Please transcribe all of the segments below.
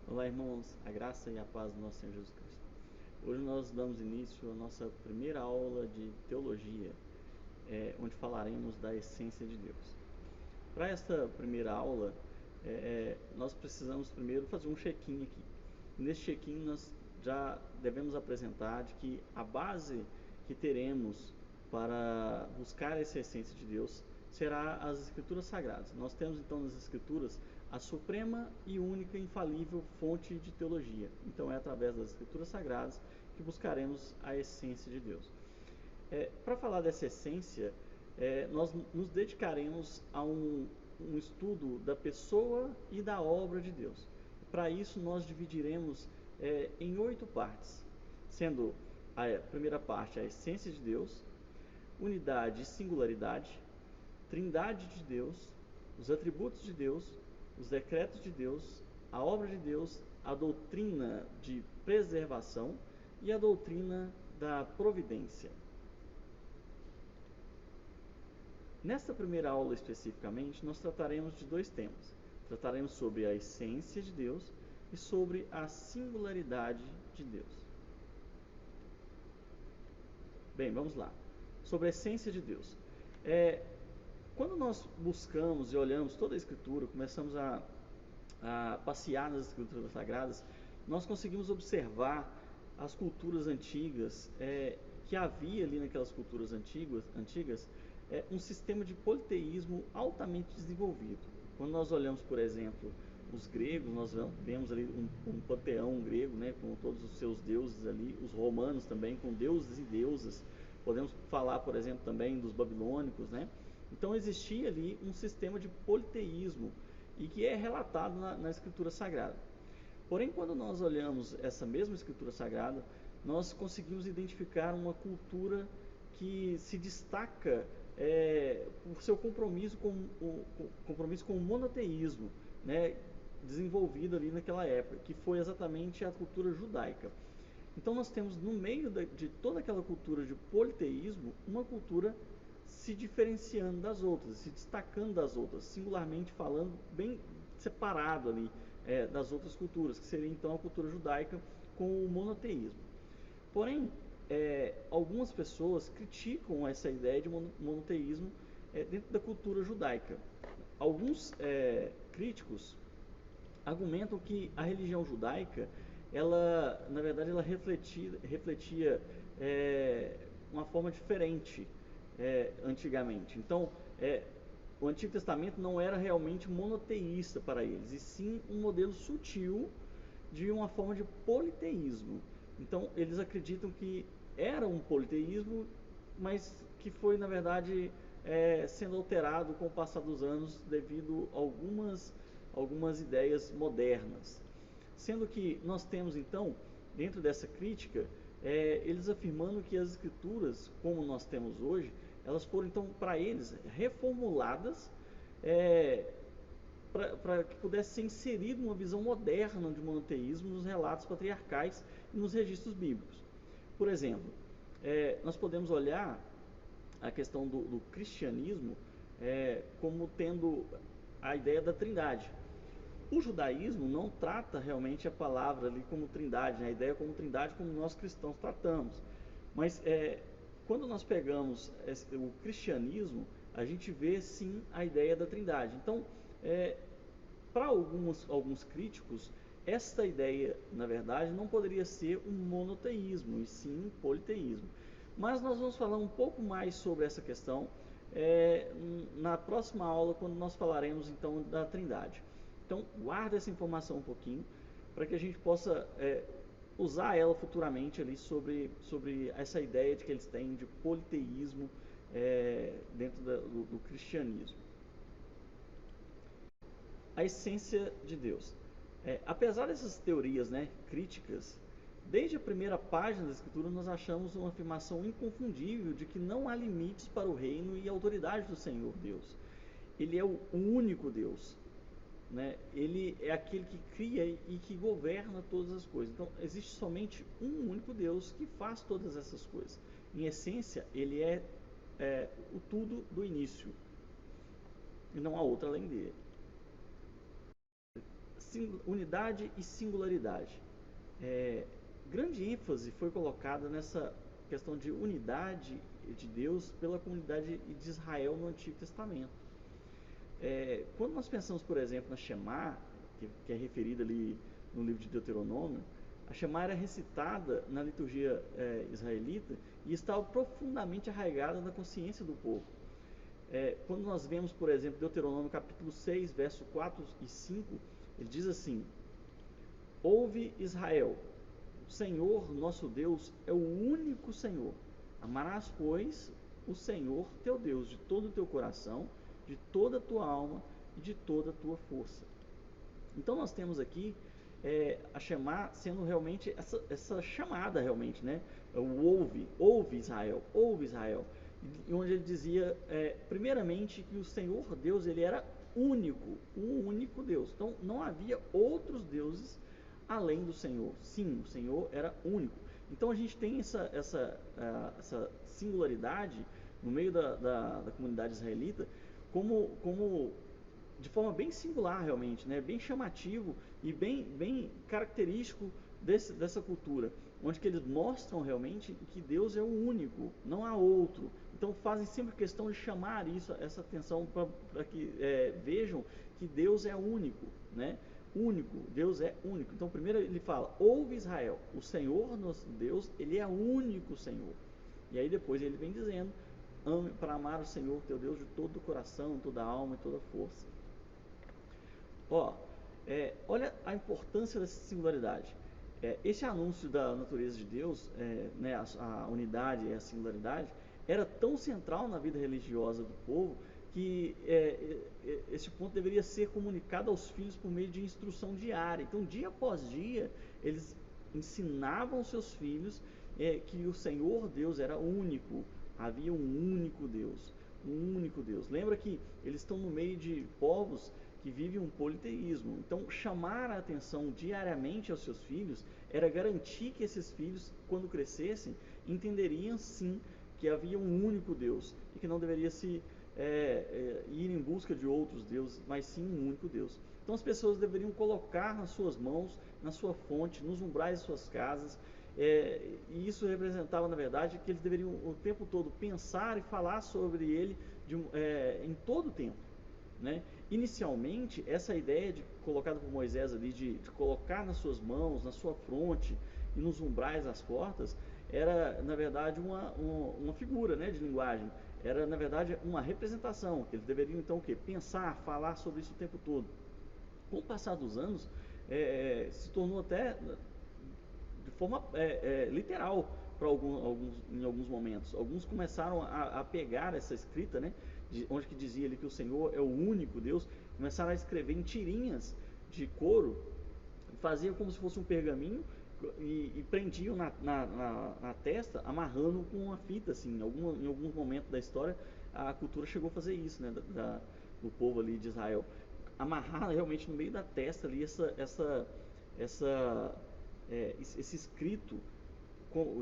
Olá, irmãos, a graça e a paz do nosso Senhor Jesus Cristo. Hoje nós damos início à nossa primeira aula de teologia, onde falaremos da essência de Deus. Para esta primeira aula, nós precisamos primeiro fazer um check-in aqui. Nesse check-in nós já devemos apresentar de que a base que teremos para buscar essa essência de Deus será as Escrituras Sagradas. Nós temos então nas Escrituras a suprema e única infalível fonte de teologia. Então é através das Escrituras Sagradas que buscaremos a essência de Deus. Para falar dessa essência, nós nos dedicaremos a um estudo da pessoa e da obra de Deus. Para isso nós dividiremos em 8 partes, sendo a primeira parte a essência de Deus, unidade e singularidade, trindade de Deus, os atributos de Deus, os decretos de Deus, a obra de Deus, a doutrina de preservação e a doutrina da providência. Nesta primeira aula especificamente, nós trataremos de 2 temas. Trataremos sobre a essência de Deus e sobre a singularidade de Deus. Bem, vamos lá. Sobre a essência de Deus. Quando nós buscamos e olhamos toda a Escritura, começamos a passear nas Escrituras Sagradas, nós conseguimos observar as culturas antigas, que havia ali naquelas culturas antigas um sistema de politeísmo altamente desenvolvido. Quando nós olhamos, por exemplo, os gregos, nós vemos ali um panteão grego, né, com todos os seus deuses ali, os romanos também, com deuses e deusas. Podemos falar, por exemplo, também dos babilônicos, né? Então existia ali um sistema de politeísmo e que é relatado na Escritura Sagrada. Porém, quando nós olhamos essa mesma Escritura Sagrada, nós conseguimos identificar uma cultura que se destaca por seu compromisso com o monoteísmo, né, desenvolvido ali naquela época, que foi exatamente a cultura judaica. Então nós temos no meio de toda aquela cultura de politeísmo, uma cultura se diferenciando das outras, se destacando das outras, singularmente falando, bem separado ali das outras culturas, que seria então a cultura judaica com o monoteísmo. Porém, algumas pessoas criticam essa ideia de monoteísmo dentro da cultura judaica. Alguns críticos argumentam que a religião judaica, ela, na verdade, ela refletia uma forma diferente antigamente. Então, o Antigo Testamento não era realmente monoteísta para eles, e sim um modelo sutil de uma forma de politeísmo. Então, eles acreditam que era um politeísmo, mas que foi, na verdade, sendo alterado com o passar dos anos devido a algumas ideias modernas. Sendo que nós temos, então, dentro dessa crítica, eles afirmando que as escrituras, como nós temos hoje, elas foram, então, para eles, reformuladas para que pudesse ser inserido uma visão moderna de monoteísmo nos relatos patriarcais e nos registros bíblicos. Por exemplo, nós podemos olhar a questão do cristianismo como tendo a ideia da trindade. O judaísmo não trata realmente a palavra ali como trindade, né? A ideia como trindade como nós cristãos tratamos. Mas quando nós pegamos o cristianismo, a gente vê sim a ideia da trindade. Então, para alguns críticos, esta ideia, na verdade, não poderia ser um monoteísmo, e sim um politeísmo. Mas nós vamos falar um pouco mais sobre essa questão na próxima aula, quando nós falaremos então da trindade. Então, guarda essa informação um pouquinho, para que a gente possa usar ela futuramente ali sobre essa ideia de que eles têm de politeísmo dentro do cristianismo. A essência de Deus. Apesar dessas teorias, né, críticas, desde a primeira página da Escritura nós achamos uma afirmação inconfundível de que não há limites para o reino e a autoridade do Senhor Deus. Ele é o único Deus, né? Ele é aquele que cria e que governa todas as coisas. Então existe somente um único Deus que faz todas essas coisas. Em essência, ele é o tudo do início e não há outra além dele. unidade e singularidade. Grande ênfase foi colocada nessa questão de unidade de Deus pela comunidade de Israel no Antigo Testamento. Quando nós pensamos, por exemplo, na Shema, que é referida ali no livro de Deuteronômio, a Shema era recitada na liturgia israelita e estava profundamente arraigada na consciência do povo. Quando nós vemos, por exemplo, Deuteronômio capítulo 6, verso 4 e 5, ele diz assim: Ouve Israel, o Senhor nosso Deus é o único Senhor. Amarás, pois, o Senhor teu Deus de todo o teu coração, de toda a tua alma e de toda a tua força. Então nós temos aqui a Shema sendo realmente essa chamada realmente, né? Ouve Israel, e onde ele dizia primeiramente que o Senhor Deus, ele era único, um único Deus. Então não havia outros deuses além do Senhor. Sim, o Senhor era único. Então a gente tem essa singularidade no meio da comunidade israelita como de forma bem singular realmente, né? Bem chamativo e bem característico dessa cultura, onde que eles mostram realmente que Deus é o único, não há outro. Então fazem sempre questão de chamar essa atenção para que vejam que Deus é único, né? Único, Deus é único. Então primeiro ele fala: ouve Israel, o Senhor nosso Deus, ele é o único Senhor. E aí depois ele vem dizendo: para amar o Senhor teu Deus de todo o coração, toda a alma e toda a força. Olha a importância dessa singularidade. Esse anúncio da natureza de Deus, né, a unidade e a singularidade, era tão central na vida religiosa do povo que esse ponto deveria ser comunicado aos filhos por meio de instrução diária. Então, dia após dia, eles ensinavam aos seus filhos que o Senhor Deus era único, havia um único Deus, um único Deus. Lembra que eles estão no meio de povos que vivem um politeísmo. Então, chamar a atenção diariamente aos seus filhos era garantir que esses filhos, quando crescessem, entenderiam sim que havia um único Deus e que não deveria se ir em busca de outros deuses, mas sim um único Deus. Então as pessoas deveriam colocar nas suas mãos, na sua fonte, nos umbrais de suas casas, e isso representava, na verdade, que eles deveriam o tempo todo pensar e falar sobre ele em todo o tempo, né? Inicialmente, essa ideia colocada por Moisés ali de colocar nas suas mãos, na sua fronte e nos umbrais das portas, era, na verdade, uma figura, né, de linguagem. Era, na verdade, uma representação, que eles deveriam, então, o quê? Pensar, falar sobre isso o tempo todo. Com o passar dos anos, se tornou até de forma literal para em alguns momentos. Alguns começaram a pegar essa escrita, né, onde que dizia ali que o Senhor é o único Deus, começaram a escrever em tirinhas de couro, faziam como se fosse um pergaminho e prendiam na testa, amarrando com uma fita, assim. Em algum momento da história, a cultura chegou a fazer isso, né, do povo ali de Israel. Amarrar realmente no meio da testa ali esse escrito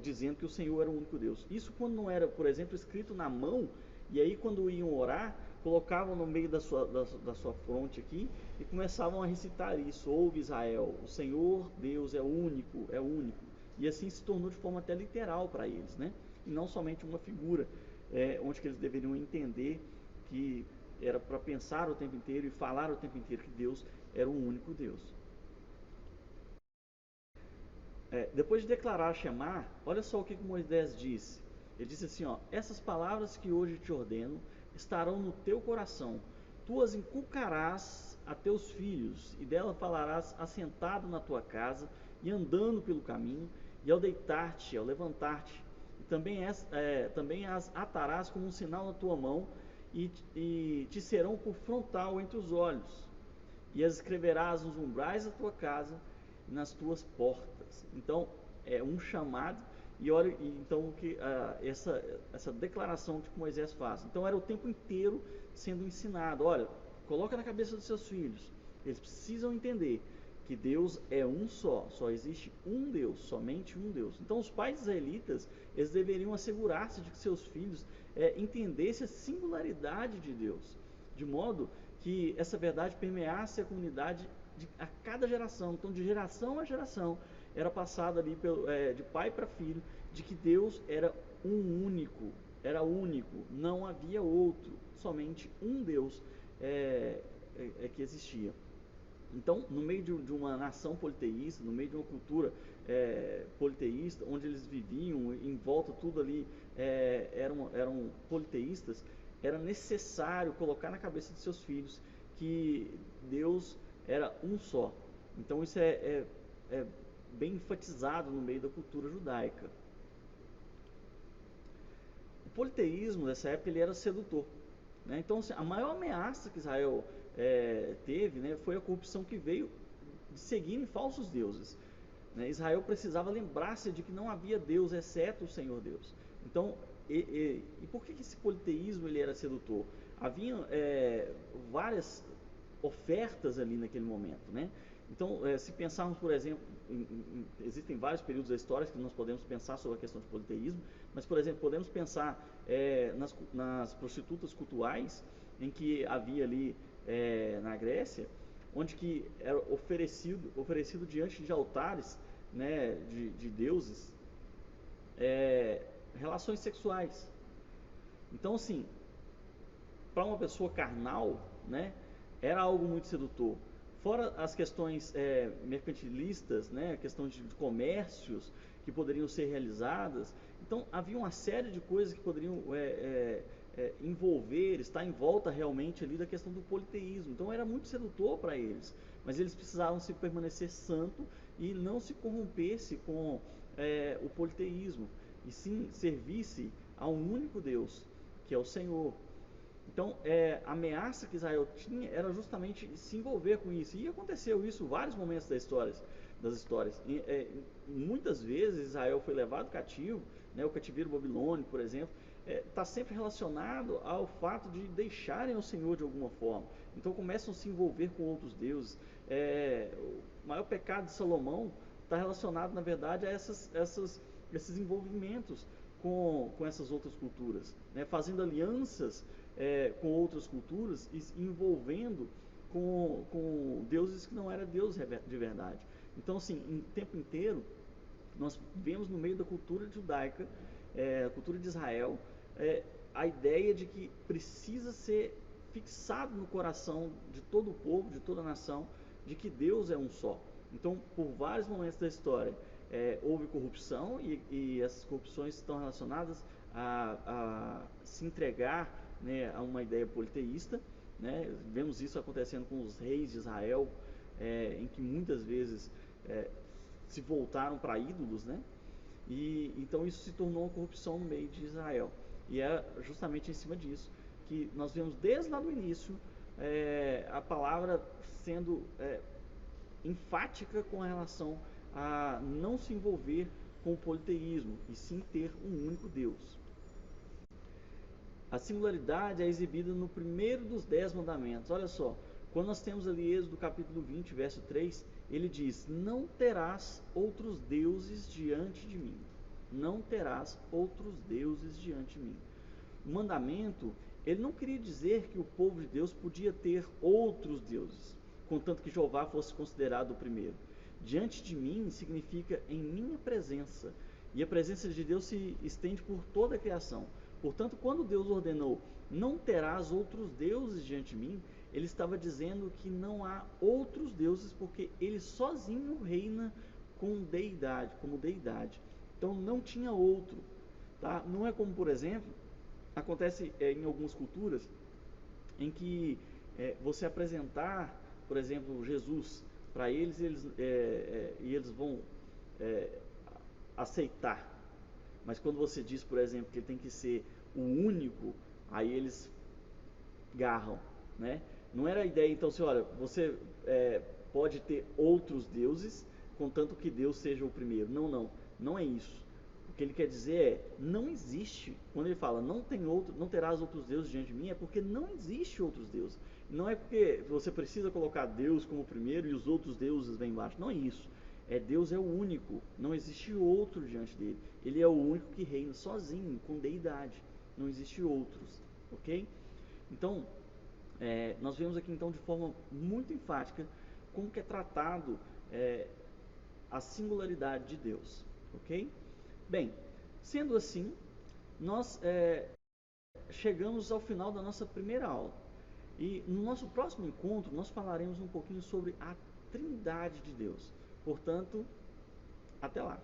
dizendo que o Senhor era o único Deus. Isso quando não era, por exemplo, escrito na mão, e aí quando iam orar, colocavam no meio da sua fronte aqui e começavam a recitar isso: ouve Israel, o Senhor Deus é único, é único. E assim se tornou de forma até literal para eles, né? E não somente uma figura onde que eles deveriam entender que era para pensar o tempo inteiro e falar o tempo inteiro que Deus era o único Deus. Depois de declarar Shema, olha só o que Moisés disse. Ele disse assim: essas palavras que hoje te ordeno estarão no teu coração, tu as inculcarás a teus filhos, e dela falarás assentado na tua casa e andando pelo caminho, e ao deitar-te, ao levantar-te, e também as atarás como um sinal na tua mão, e te serão por frontal entre os olhos, e as escreverás nos umbrais da tua casa e nas tuas portas. Então é um chamado. E olha, então, essa declaração que Moisés faz. Então era o tempo inteiro sendo ensinado. Olha, coloca na cabeça dos seus filhos. Eles precisam entender que Deus é um só existe um Deus, somente um Deus. Então os pais israelitas, eles deveriam assegurar-se de que seus filhos entendessem a singularidade de Deus, de modo que essa verdade permeasse a comunidade a cada geração. Então, de geração a geração, era passado ali de pai para filho, de que Deus era era único, não havia outro, somente um Deus que existia. Então, no meio de uma nação politeísta, no meio de uma cultura politeísta, onde eles viviam, em volta tudo ali eram politeístas, era necessário colocar na cabeça de seus filhos que Deus era um só. Então, isso é bem enfatizado no meio da cultura judaica. O politeísmo nessa época ele era sedutor, né? Então, assim, a maior ameaça que Israel teve, né, foi a corrupção que veio de seguirem falsos deuses, né? Israel precisava lembrar-se de que não havia Deus exceto o Senhor Deus. Então, e por que esse politeísmo ele era sedutor? Havia várias ofertas ali naquele momento, né? Então, se pensarmos, por exemplo, existem vários períodos da história que nós podemos pensar sobre a questão de politeísmo, mas, por exemplo, podemos pensar nas prostitutas cultuais, em que havia ali na Grécia, onde que era oferecido diante de altares, né, de deuses, relações sexuais. Então, assim, para uma pessoa carnal, né, era algo muito sedutor. Fora as questões mercantilistas, né, a questão de comércios que poderiam ser realizadas. Então, havia uma série de coisas que poderiam estar em volta realmente ali da questão do politeísmo. Então, era muito sedutor para eles, mas eles precisavam se permanecer santo e não se corrompesse com o politeísmo, e sim servisse a um único Deus, que é o Senhor. Então, a ameaça que Israel tinha era justamente se envolver com isso. E aconteceu isso em vários momentos das histórias. Muitas vezes Israel foi levado cativo, né, o cativeiro babilônico, por exemplo, está sempre relacionado ao fato de deixarem o Senhor de alguma forma. Então começam a se envolver com outros deuses. O maior pecado de Salomão está relacionado, na verdade, a esses envolvimentos com essas outras culturas, né, fazendo alianças com outras culturas e envolvendo com deuses que não eram deuses de verdade. Então, assim, o tempo inteiro, nós vemos no meio da cultura judaica, a cultura de Israel, a ideia de que precisa ser fixado no coração de todo o povo, de toda a nação, de que Deus é um só. Então, por vários momentos da história, houve corrupção e essas corrupções estão relacionadas a se entregar, né, a uma ideia politeísta, né? Vemos isso acontecendo com os reis de Israel, em que muitas vezes se voltaram para ídolos, né? E então isso se tornou uma corrupção no meio de Israel. E é justamente em cima disso que nós vemos desde lá do início a palavra sendo enfática com relação a não se envolver com o politeísmo, e sim ter um único Deus. A singularidade é exibida no primeiro dos 10 mandamentos. Olha só, quando nós temos ali Êxodo capítulo 20, verso 3, ele diz: não terás outros deuses diante de mim. Não terás outros deuses diante de mim. O mandamento, ele não queria dizer que o povo de Deus podia ter outros deuses, contanto que Jeová fosse considerado o primeiro. Diante de mim significa em minha presença, e a presença de Deus se estende por toda a criação. Portanto, quando Deus ordenou, não terás outros deuses diante de mim, ele estava dizendo que não há outros deuses, porque ele sozinho reina como deidade. Então não tinha outro, tá? Não é como, por exemplo, acontece em algumas culturas, em que você apresentar, por exemplo, Jesus para eles, e eles vão aceitar. Mas quando você diz, por exemplo, que ele tem que ser o único, aí eles garram, né? Não era a ideia, então, assim, olha, você pode ter outros deuses, contanto que Deus seja o primeiro. Não é isso. O que ele quer dizer não existe. Quando ele fala, não terás outros deuses diante de mim, é porque não existe outros deuses. Não é porque você precisa colocar Deus como primeiro e os outros deuses vêm embaixo. Não é isso. Deus é o único, não existe outro diante dele. Ele é o único que reina sozinho, com deidade. Não existe outros, ok? Então, Nós vemos aqui então de forma muito enfática como que é tratado a singularidade de Deus, ok? Bem, sendo assim, nós chegamos ao final da nossa primeira aula. E no nosso próximo encontro, nós falaremos um pouquinho sobre a Trindade de Deus. Portanto, até lá!